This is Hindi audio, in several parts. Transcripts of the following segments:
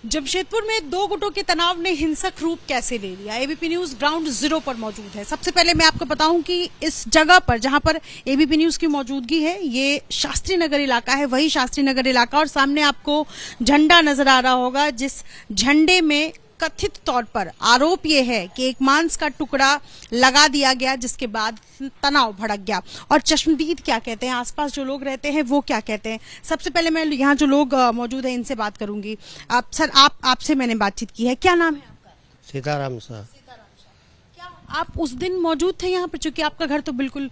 जमशेदपुर में दो गुटों के तनाव ने हिंसक रूप कैसे ले लिया। एबीपी न्यूज ग्राउंड जीरो पर मौजूद है। सबसे पहले मैं आपको बताऊं कि इस जगह पर जहां पर एबीपी न्यूज की मौजूदगी है ये शास्त्री नगर इलाका है, वही शास्त्री नगर इलाका। और सामने आपको झंडा नजर आ रहा होगा, जिस झंडे में कथित तौर पर आरोप ये है कि एक मांस का टुकड़ा लगा दिया गया, जिसके बाद तनाव भड़क गया। और चश्मदीद क्या कहते हैं, आसपास जो लोग रहते हैं वो क्या कहते हैं। सबसे पहले मैं यहाँ जो लोग मौजूद हैं इनसे बात करूंगी। आपसे मैंने बातचीत की है। क्या नाम है आपका? सीताराम साहब। क्या आप उस दिन मौजूद थे यहाँ पर, चूंकि आपका घर तो बिल्कुल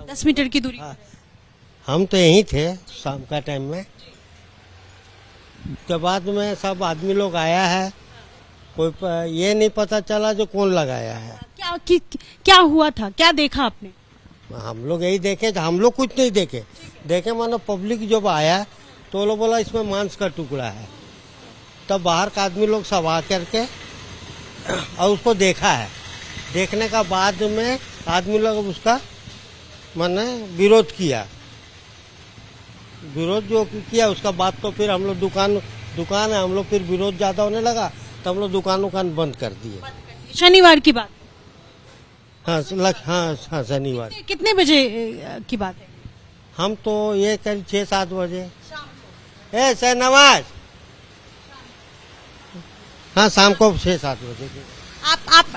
10 मीटर की दूरी पर। हम तो यहीं थे शाम का टाइम में। के बाद में सब आदमी लोग आया है, कोई ये नहीं पता चला जो कौन लगाया है। क्या हुआ था, क्या देखा आपने? हम लोग यही देखे, हम लोग कुछ नहीं देखे मानो पब्लिक जब आया तो लोग बोला इसमें मांस का टुकड़ा है, तब बाहर का आदमी लोग सब आ करके और उसको देखा है। देखने का बाद में आदमी लोग उसका माने विरोध किया। विरोध जो किया उसका बाद तो फिर हम लोग दुकान है, हम लोग फिर विरोध ज्यादा होने लगा तो हम लोग दुकान बंद कर दिए। शनिवार की बात? हाँ शनिवार। कितने बजे की बात है? हम तो ये करीब 6-7 बजे। नवाज, हाँ शाम को 6-7 बजे।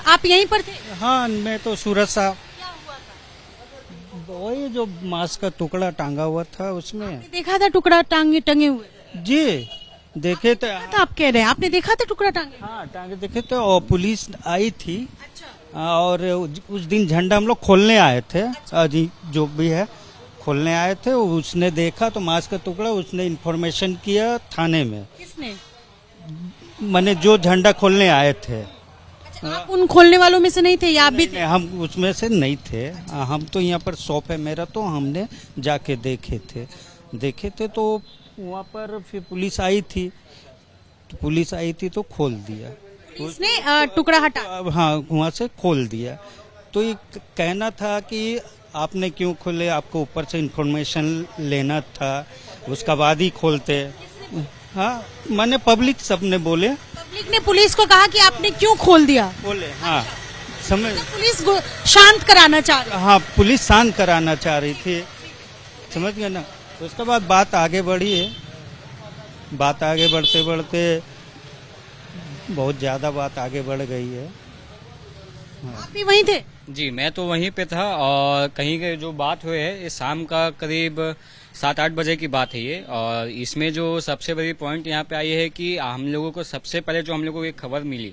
आप यहीं पर थे? हाँ, मैं तो सूरत साहब। क्या हुआ था? वही जो मांस का टुकड़ा टांगा हुआ था उसमें। देखा था टुकड़ा टंगे हुए? जी देखे थे। आप कह रहे हैं आपने देखा था टुकड़ा टांगे? हाँ टांगे देखे थे और पुलिस आई थी। अच्छा। और उस दिन झंडा हम लोग खोलने आए थे। जी जो भी है खोलने आए थे, उसने देखा तो मांस का टुकड़ा, उसने इन्फॉर्मेशन किया थाने में। किसने? मैंने जो झंडा खोलने आए थे। अच्छा, आप उन खोलने वालों में से नहीं थे या आप भी थे? हम उसमें से नहीं थे। हम तो यहाँ पर शॉप है मेरा, तो हमने जाके देखे थे तो वहाँ पर फिर पुलिस आई थी तो खोल दिया। उसने टुकड़ा हटा? हाँ वहाँ से खोल दिया। तो ये कहना था कि आपने क्यों खोले, आपको ऊपर से इन्फॉर्मेशन लेना था, उसका बाद ही खोलते। हाँ मैंने पब्लिक सबने बोले। पब्लिक ने पुलिस को कहा कि आपने क्यों खोल दिया? बोले हाँ समझ। पुलिस शांत कराना चाह रही? हाँ पुलिस शांत कराना चाह रही थी, समझ गए ना। तो उसके बाद बात आगे बढ़ी है। बात आगे बढ़ते बढ़ते बहुत ज्यादा बात आगे बढ़ गई है। आप भी वहीं थे? जी मैं तो वहीं पे था। और कहीं के जो बात हुई है ये शाम का करीब 7-8 बजे की बात है ये। और इसमें जो सबसे बड़ी पॉइंट यहाँ पे आई है कि हम लोगों को सबसे पहले जो हम लोगों को एक खबर मिली,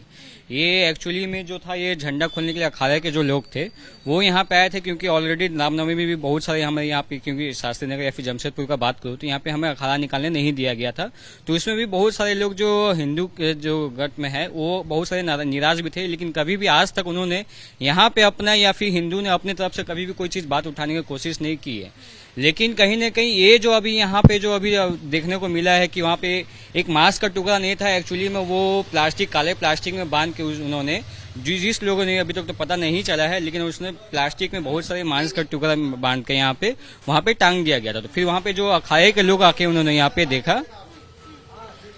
ये एक्चुअली में जो था ये झंडा खोलने के लिए अखाड़े के जो लोग थे वो यहाँ पे आए थे। क्योंकि ऑलरेडी रामनवमी में भी बहुत सारे हमारे यहाँ पे, क्योंकि शास्त्री नगर या फिर जमशेदपुर का बात करूँ तो यहाँ पे हमें अखाड़ा निकालने नहीं दिया गया था। तो इसमें भी बहुत सारे लोग जो हिंदू के जो गट में है वो बहुत सारे निराश भी थे। लेकिन कभी भी आज तक उन्होंने यहाँ पे अपना या फिर हिंदू ने अपने तरफ से कभी भी कोई चीज बात उठाने की कोशिश नहीं की है। लेकिन कहीं न कहीं ये जो अभी यहाँ पे जो अभी देखने को मिला है कि वहाँ पे एक मांस का टुकड़ा नहीं था, एक्चुअली में वो काले प्लास्टिक में बांध के उन्होंने, जिस लोगों ने अभी तक तो पता नहीं चला है, लेकिन उसने प्लास्टिक में बहुत सारे मांस का टुकड़ा बांध के यहाँ पे वहाँ पे टांग दिया गया था। तो फिर वहाँ पे जो अखाड़े के लोग आके उन्होंने यहाँ पे देखा,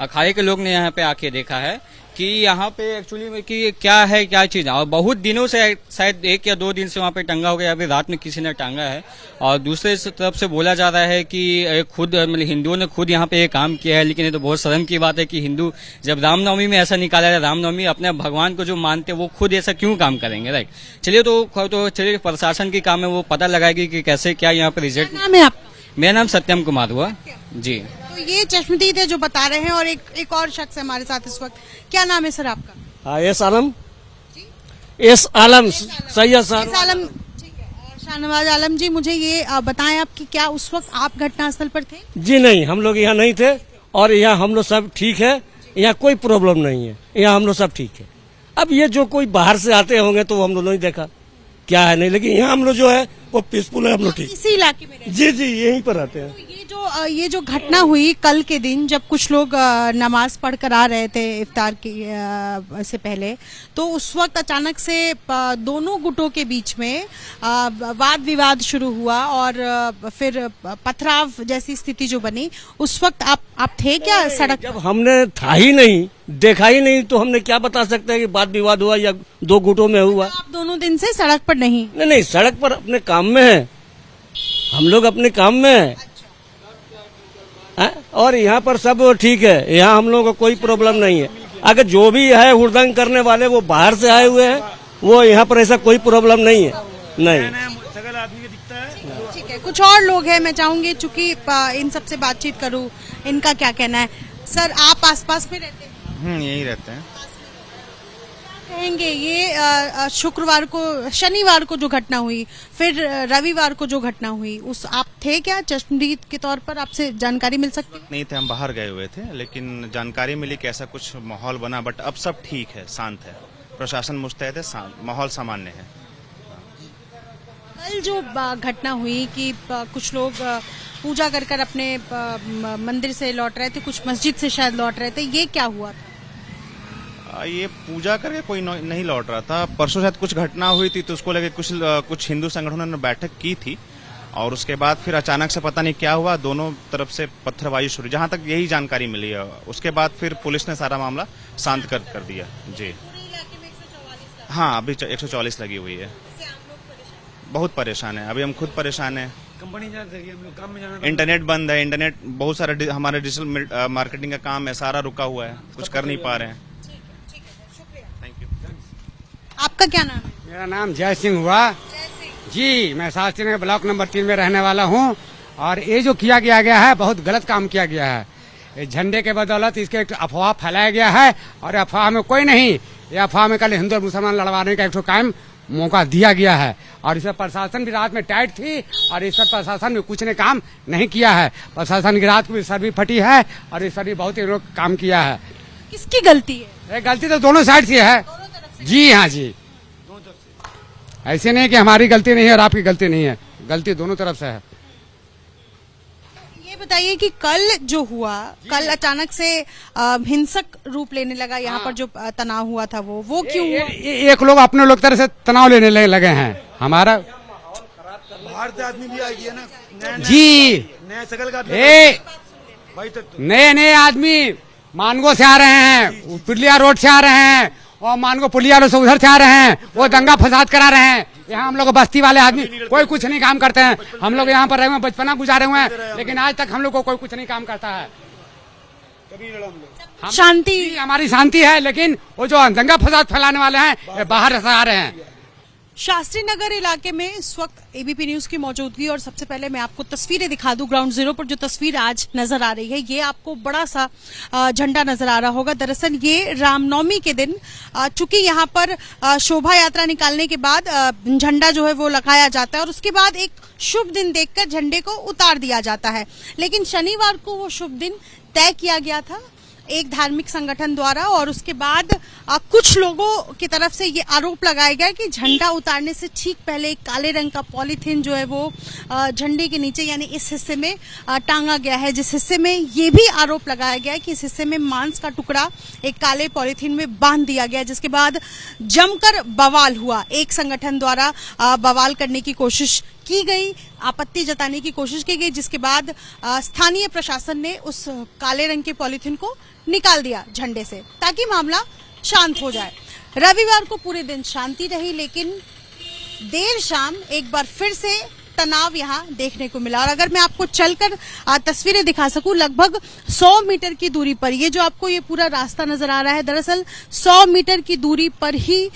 अखाड़े के लोग ने यहाँ पे आके देखा है कि यहाँ पे एक्चुअली में कि क्या चीज है। और बहुत दिनों से, शायद 1 या 2 दिन से वहाँ पे टंगा हो गया, अभी रात में किसी ने टांगा है। और दूसरे तरफ से बोला जा रहा है कि खुद मतलब हिंदुओं ने खुद यहाँ पे ये काम किया है। लेकिन ये तो बहुत शर्म की बात है कि हिंदू जब रामनवमी में ऐसा निकाला है, रामनवमी अपने भगवान को जो मानते हैं वो खुद ऐसा क्यों काम करेंगे, राइट। चलिए तो चलिए प्रशासन की काम है, वो पता लगाएगी कि कैसे क्या यहाँ पे रिजल्ट। नाम है आपका? मेरा नाम सत्यम कुमार हुआ जी। तो ये चश्मदीद है जो बता रहे हैं, और एक और शख्स है हमारे साथ इस वक्त। क्या नाम है सर आपका? एस आलम सैयद एस आलम, ठीक है। और शाहनवाज आलम जी, मुझे ये बताएं आप कि क्या उस वक्त आप घटनास्थल पर थे? जी नहीं, हम लोग यहाँ नहीं थे और यहाँ हम लोग सब ठीक है, यहाँ कोई प्रॉब्लम नहीं है, यहाँ हम लोग सब ठीक है। अब ये जो कोई बाहर से आते होंगे तो हम लोग नहीं देखा क्या है नहीं, लेकिन यहाँ हम लोग जो है वो पीसफुल है, हम लोग ठीक। इसी इलाके में रहते? जी यहीं पर रहते हैं। तो ये जो घटना हुई कल के दिन, जब कुछ लोग नमाज पढ़कर आ रहे थे इफ्तार की से पहले, तो उस वक्त अचानक से दोनों गुटों के बीच में वाद विवाद शुरू हुआ और फिर पथराव जैसी स्थिति जो बनी, उस वक्त आप थे क्या सड़क? जब हमने था ही नहीं, देखा ही नहीं तो हमने क्या बता सकते हैं कि वाद विवाद हुआ या दो गुटों में हुआ। आप दोनों दिन से सड़क पर नहीं? नहीं, सड़क पर अपने काम में है, हम लोग अपने काम में है। और यहाँ पर सब ठीक है, यहाँ हम लोगों को कोई प्रॉब्लम नहीं है। अगर जो भी है हुड़दंग करने वाले वो बाहर से आए हुए हैं, वो यहाँ पर ऐसा कोई प्रॉब्लम नहीं है। नहीं, ठीक है, कुछ और लोग हैं, मैं चाहूंगी चूंकि इन सबसे बातचीत करूं, इनका क्या कहना है। सर, आप आसपास में रहते हैं? यहीं रहते हैं। कहेंगे ये शुक्रवार को, शनिवार को जो घटना हुई, फिर रविवार को जो घटना हुई, उस आप थे क्या चश्मदीद के तौर पर? आपसे जानकारी मिल सकती है? नहीं थे, हम बाहर गए हुए थे, लेकिन जानकारी मिली कि ऐसा कुछ माहौल बना, बट अब सब ठीक है, शांत है, प्रशासन मुस्तैद है, माहौल सामान्य है। कल जो घटना हुई कि कुछ लोग पूजा कर कर अपने मंदिर से लौट रहे थे, कुछ मस्जिद से शायद लौट रहे थे, ये क्या हुआ था? ये पूजा करके कोई नहीं लौट रहा था। परसों शायद कुछ घटना हुई थी, तो उसको लेकर कुछ हिंदू संगठनों ने बैठक की थी, और उसके बाद फिर अचानक से पता नहीं क्या हुआ, दोनों तरफ से पत्थरबाजी शुरू, जहां तक यही जानकारी मिली है। उसके बाद फिर पुलिस ने सारा मामला शांत कर दिया। जी हाँ, अभी 144 लगी हुई है। बहुत परेशान है, अभी हम खुद परेशान है। इंटरनेट बंद है, इंटरनेट बहुत सारा हमारे डिजिटल मार्केटिंग का काम है, सारा रुका हुआ है, कुछ कर नहीं पा रहे हैं। Thank you. आपका क्या नाम है? मेरा नाम जय सिंह हुआ जी। मैं शास्त्री नगर ब्लॉक नंबर 3 में रहने वाला हूँ। और ये जो किया गया है, बहुत गलत काम किया गया है। झंडे के बदौलत इसके एक अफवाह फैलाया गया है, और अफवाह में कोई नहीं, ये अफवाह में कल हिंदू और मुसलमान लड़वाने का एक कायम मौका दिया गया है। और इस पर प्रशासन भी रात में टाइट थी, और इस पर प्रशासन भी कुछ ने काम नहीं किया है। प्रशासन की रात को भी सर भी फटी है, और इस पर भी बहुत ही लोग काम किया है। किसकी गलती है? ये गलती तो दोनों साइड से है जी। हाँ जी, ऐसे नहीं कि हमारी गलती नहीं है और आपकी गलती नहीं है, गलती दोनों तरफ से है। ये बताइए कि कल जो हुआ, कल अचानक से हिंसक रूप लेने लगा, यहाँ पर जो तनाव हुआ था वो क्यों हुआ? एक लोग अपने लोग तरह से तनाव लेने लगे हैं। हमारा बाहर से आदमी भी आ गया ना जी, नया शकल का भाई, तो नए आदमी मानगो से आ रहे हैं, पिलिया रोड से आ रहे हैं, और मानगो पुलिया रोड से उधर से आ रहे हैं, वो दंगा फसाद करा रहे हैं। यहाँ हम लोग बस्ती वाले आदमी कोई कुछ नहीं काम करते हैं। हम लोग यहाँ पर रहे हुए, बचपना गुजारे हुए हैं, लेकिन आज तक हम लोग को कोई कुछ नहीं काम करता है। शांति, हमारी शांति है, लेकिन वो जो दंगा फसाद फैलाने वाले हैं बाहर से आ रहे हैं। शास्त्री नगर इलाके में इस वक्त एबीपी न्यूज की मौजूदगी, और सबसे पहले मैं आपको तस्वीरें दिखा दूं। ग्राउंड जीरो पर जो तस्वीर आज नजर आ रही है, ये आपको बड़ा सा झंडा नजर आ रहा होगा। दरअसल ये रामनवमी के दिन, चूंकि यहाँ पर शोभा यात्रा निकालने के बाद झंडा जो है वो लगाया जाता है, और उसके बाद एक शुभ दिन देखकर झंडे को उतार दिया जाता है। लेकिन शनिवार को वो शुभ दिन तय किया गया था एक धार्मिक संगठन द्वारा, और उसके बाद कुछ लोगों की तरफ से ये आरोप लगाया गया कि झंडा उतारने से ठीक पहले एक काले रंग का पॉलीथीन जो है वो झंडे के नीचे यानी इस हिस्से में टांगा गया है, जिस हिस्से में ये भी आरोप लगाया गया है कि इस हिस्से में मांस का टुकड़ा एक काले पॉलीथीन में बांध दिया गया, जिसके बाद जमकर बवाल हुआ। एक संगठन द्वारा बवाल करने की कोशिश की गई, आपत्ति जताने की कोशिश की गई, जिसके बाद स्थानीय प्रशासन ने उस काले रंग के पॉलीथीन को निकाल दिया झंडे से, ताकि मामला शांत हो जाए। रविवार को पूरे दिन शांति रही, लेकिन देर शाम एक बार फिर से तनाव यहाँ देखने को मिला। और अगर मैं आपको चलकर तस्वीरें दिखा सकूं, लगभग 100 मीटर की दूरी पर ये जो आपको ये पूरा रास्ता नजर आ रहा है, दरअसल 100 मीटर की दूरी पर ही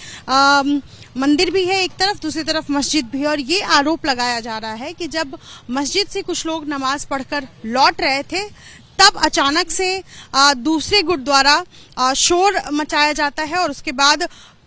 मंदिर भी है एक तरफ, दूसरी तरफ मस्जिद भी है। और ये आरोप लगाया जा रहा है कि जब मस्जिद से कुछ लोग नमाज पढ़कर लौट रहे थे, तब अचानक से दूसरे गुट द्वारा शोर मचाया जाता है, और उसके बाद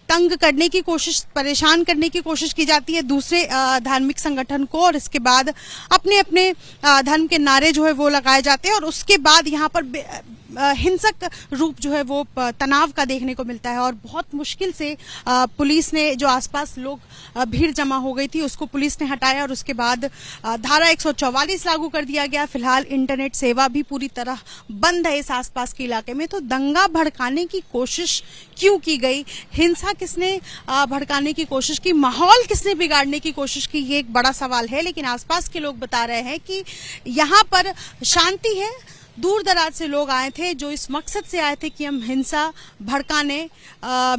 तंग करने की कोशिश, परेशान करने की कोशिश की जाती है दूसरे धार्मिक संगठन को, और इसके बाद अपने अपने धर्म के नारे जो है वो लगाए जाते हैं। और उसके बाद यहाँ पर हिंसक रूप जो है वो तनाव का देखने को मिलता है, और बहुत मुश्किल से पुलिस ने, जो आसपास लोग भीड़ जमा हो गई थी, उसको पुलिस ने हटाया, और उसके बाद धारा 144 लागू कर दिया गया। फिलहाल इंटरनेट सेवा भी पूरी तरह बंद है इस आसपास के इलाके में। तो दंगा भड़काने की कोशिश क्यों की गई, हिंसा किसने भड़काने की कोशिश की, माहौल किसने बिगाड़ने की कोशिश की, ये एक बड़ा सवाल है। लेकिन आसपास के लोग बता रहे हैं कि यहाँ पर शांति है, दूर दराज से लोग आए थे जो इस मकसद से आए थे कि हम हिंसा भड़काने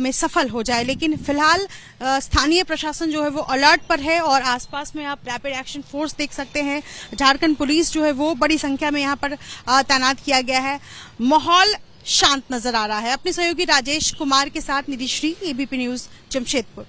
में सफल हो जाए। लेकिन फिलहाल स्थानीय प्रशासन जो है वो अलर्ट पर है और आसपास में आप रैपिड एक्शन फोर्स देख सकते हैं। झारखंड पुलिस जो है वो बड़ी संख्या में यहाँ पर तैनात किया गया है। माहौल शांत नजर आ रहा है। अपने सहयोगी राजेश कुमार के साथ निधि श्री, एबीपी न्यूज, जमशेदपुर।